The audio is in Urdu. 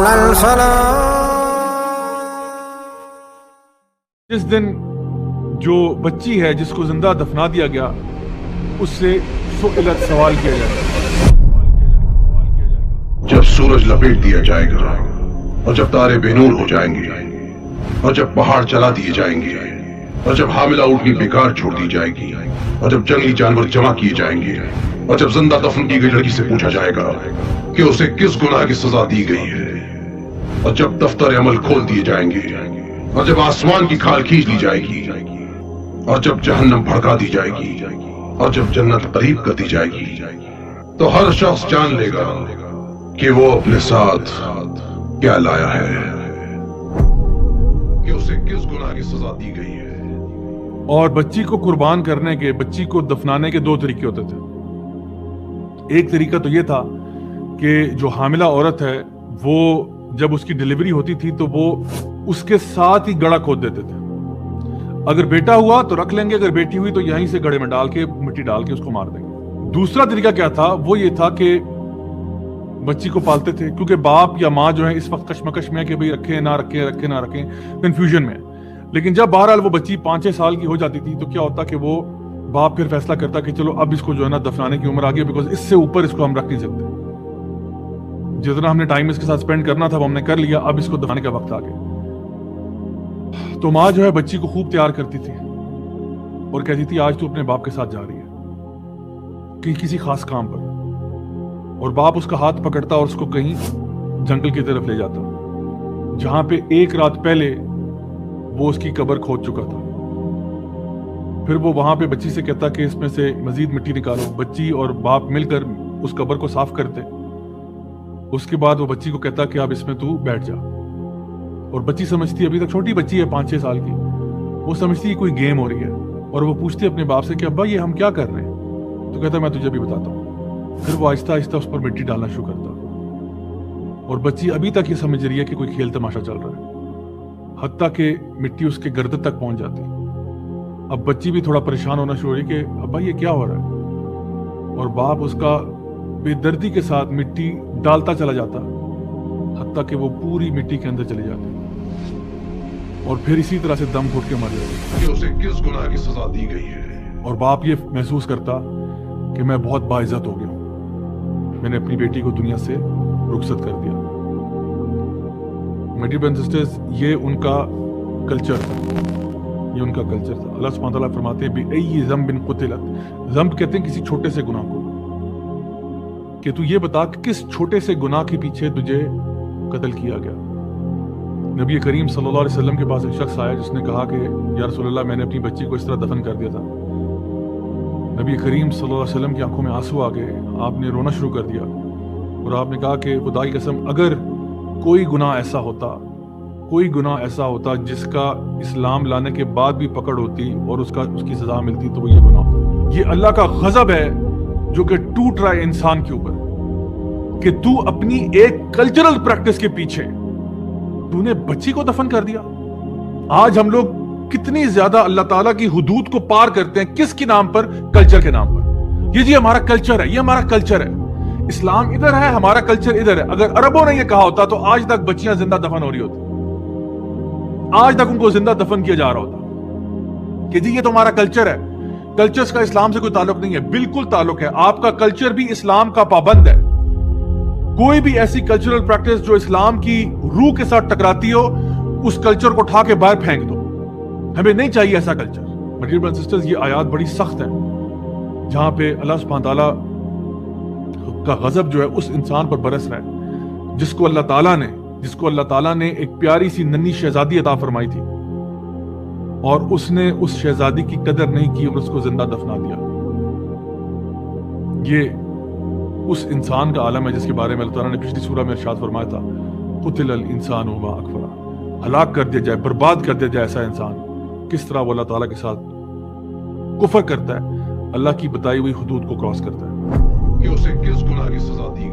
على الفلاح. جس دن جو بچی ہے جس کو زندہ دفنا دیا گیا اس سے سئلت سوال کیا جائے گا. جب سورج لپیٹ دیا جائے گا اور جب تارے بے نور ہو جائیں گے اور جب پہاڑ چلا دیے جائیں گے اور جب حاملہ اونٹنی بیکار چھوڑ دی جائے گی اور جب جنگلی جانور جمع کیے جائیں گے اور جب زندہ دفن کی گئی لڑکی سے پوچھا جائے گا کہ اسے کس گناہ کی سزا دی گئی ہے اور جب دفتر عمل کھول دیے جائیں گے اور جب آسمان کی کھال کھینچ لی جائے گی اور جب جہنم بھڑکا دی جائے گی اور جب جنت قریب کر دی جائے گی تو ہر شخص جان لے گا کہ وہ اپنے ساتھ کیا لایا ہے کہ اسے کس گناہ کی سزا دی گئی ہے. اور بچی کو قربان کرنے کے بچی کو دفنانے کے دو طریقے ہوتے تھے. ایک طریقہ تو یہ تھا کہ جو حاملہ عورت ہے وہ جب اس کی ڈیلیوری ہوتی تھی تو وہ اس کے ساتھ ہی گڑھا کھود دیتے تھے. اگر بیٹا ہوا تو رکھ لیں گے, اگر بیٹی ہوئی تو یہیں سے گڑھے میں ڈال کے مٹی ڈال کے اس کو مار دیں گے. دوسرا طریقہ کیا تھا, وہ یہ تھا کہ بچی کو پالتے تھے, کیونکہ باپ یا ماں جو ہے اس وقت کشمکش میں کہ بھئی رکھیں نہ رکھیں کنفیوژن میں. لیکن جب بہرحال وہ بچی 5-6 سال کی ہو جاتی تھی تو کیا ہوتا کہ وہ باپ پھر فیصلہ کرتا کہ چلو اب اس کو جو ہے نا دفنانے کی عمر آ گئی, بیکاز اس سے اوپر اس کو ہم رکھ نہیں سکتے. جتنا ہم نے ٹائم اس کے ساتھ سپینڈ کرنا تھا وہ ہم نے کر لیا, اب اس کو دفنانے کا وقت آ گیا. تو ماں جو ہے بچی کو خوب تیار کرتی تھی اور کہتی تھی آج تو اپنے باپ کے ساتھ جا رہی ہے کہ کسی خاص کام پر, اور باپ اس کا ہاتھ پکڑتا اور اس کو کہیں جنگل کی طرف لے جاتا جہاں پہ ایک رات پہلے وہ اس کی قبر کھود چکا تھا. پھر وہ وہاں پہ بچی سے کہتا کہ اس میں سے مزید مٹی نکالو. بچی اور باپ مل کر اس قبر کو صاف کرتے. اس کے بعد وہ بچی کو کہتا کہ اب اس میں تو بیٹھ جا, اور بچی سمجھتی, ابھی تک چھوٹی بچی ہے 5-6 سال کی, وہ سمجھتی ہے کوئی گیم ہو رہی ہے, اور وہ پوچھتی ہے اپنے باپ سے کہ ابا یہ ہم کیا کر رہے ہیں؟ تو کہتا میں تجھے بھی بتاتا ہوں. پھر وہ آہستہ آہستہ اس پر مٹی ڈالنا شروع کرتا, اور بچی ابھی تک یہ سمجھ رہی ہے کہ کوئی کھیل تماشا چل رہا ہے, حتیٰ کہ مٹی اس کے گردن تک پہنچ جاتی. اب بچی بھی تھوڑا پریشان ہونا شروع ہوئی کہ ابا یہ کیا ہو رہا ہے, اور باپ اس کا بے دردی کے ساتھ مٹی ڈالتا چلا جاتا حتیٰ کہ وہ پوری مٹی کے اندر چلی جاتی, اور پھر اسی طرح سے دم گھٹ کے مر جاتا کہ اسے کس گناہ کی سزا دی گئی ہے. اور باپ یہ محسوس کرتا کہ میں بہت باعزت ہو گیا ہوں, میں نے اپنی بیٹی کو دنیا سے رخصت کر دیا. میڈی برن سسٹرز, یہ ان کا کلچر تھا, یہ ان کا کلچر تھا. اللہ سبحانہ تعالیٰ فرماتے ہیں بِأَيِّ ذَنْبٍ قُتِلَتْ, ذنب کہتے ہیں کسی چھوٹے سے گناہ کو, کہ تو یہ بتا کہ کس چھوٹے سے گناہ کے پیچھے تجھے قتل کیا گیا. نبی کریم صلی اللہ علیہ وسلم کے پاس ایک شخص آیا جس نے کہا کہ یا رسول اللہ میں نے اپنی بچی کو اس طرح دفن کر دیا تھا. نبی کریم صلی اللہ علیہ وسلم کی آنکھوں میں آنسو آ گئے, آپ نے رونا شروع کر دیا, اور آپ نے کہا کہ خدا کی قسم اگر کوئی گناہ ایسا ہوتا جس کا اسلام لانے کے بعد بھی پکڑ ہوتی اور اس کی سزا ملتی تو وہ یہ گناہ ہوتا. یہ اللہ کا غضب ہے جو کہ ٹوٹ رہا ہے انسان کے اوپر, کہ تو اپنی ایک کلچرل پریکٹس کے پیچھے تو نے بچی کو دفن کر دیا. آج ہم لوگ کتنی زیادہ اللہ تعالیٰ کی حدود کو پار کرتے ہیں, کس کے نام پر؟ کلچر کے نام پر. یہ جی ہمارا کلچر ہے, یہ ہمارا کلچر ہے, اسلام ادھر ہے, ہمارا کلچر ادھر ہے. اگر عربوں نے یہ کہا ہوتا تو آج تک بچیاں زندہ دفن ہو رہی ہوتی, آج تک ان کو زندہ دفن کیا جا رہا ہوتا کہ جی یہ تو ہمارا کلچر ہے. کلچرز کا اسلام سے کوئی تعلق نہیں ہے, بالکل تعلق ہے. آپ کا کلچر بھی اسلام کا پابند ہے. کوئی بھی ایسی کلچرل پریکٹس جو اسلام کی روح کے ساتھ ٹکراتی ہو, اس کلچر کو اٹھا کے باہر پھینک دو. ہمیں نہیں چاہیے ایسا کلچر. میڈیئر برادرز اینڈ سسٹرز, یہ آیات بڑی سخت ہیں جہاں پہ اللہ سبحانہ تعالیٰ کا غضب جو ہے اس انسان پر برس رہا ہے جس کو اللہ تعالیٰ نے ایک پیاری سی ننھی شہزادی عطا فرمائی تھی, اور اس نے اس شہزادی کی قدر نہیں کی اور اس کو زندہ دفنا دیا. یہ اس انسان کا عالم ہے جس کے بارے میں اللہ تعالیٰ نے پچھلی سورہ میں ارشاد فرمایا تھا قتل الانسان ما اکفرہ, ہلاک کر دیا جائے, برباد کر دیا جائے ایسا انسان. کس طرح وہ اللہ تعالیٰ کے ساتھ کفر کرتا ہے, اللہ کی بتائی ہوئی حدود کو کراس کرتا ہے. کہ اسے کس گناہ کی سزا دی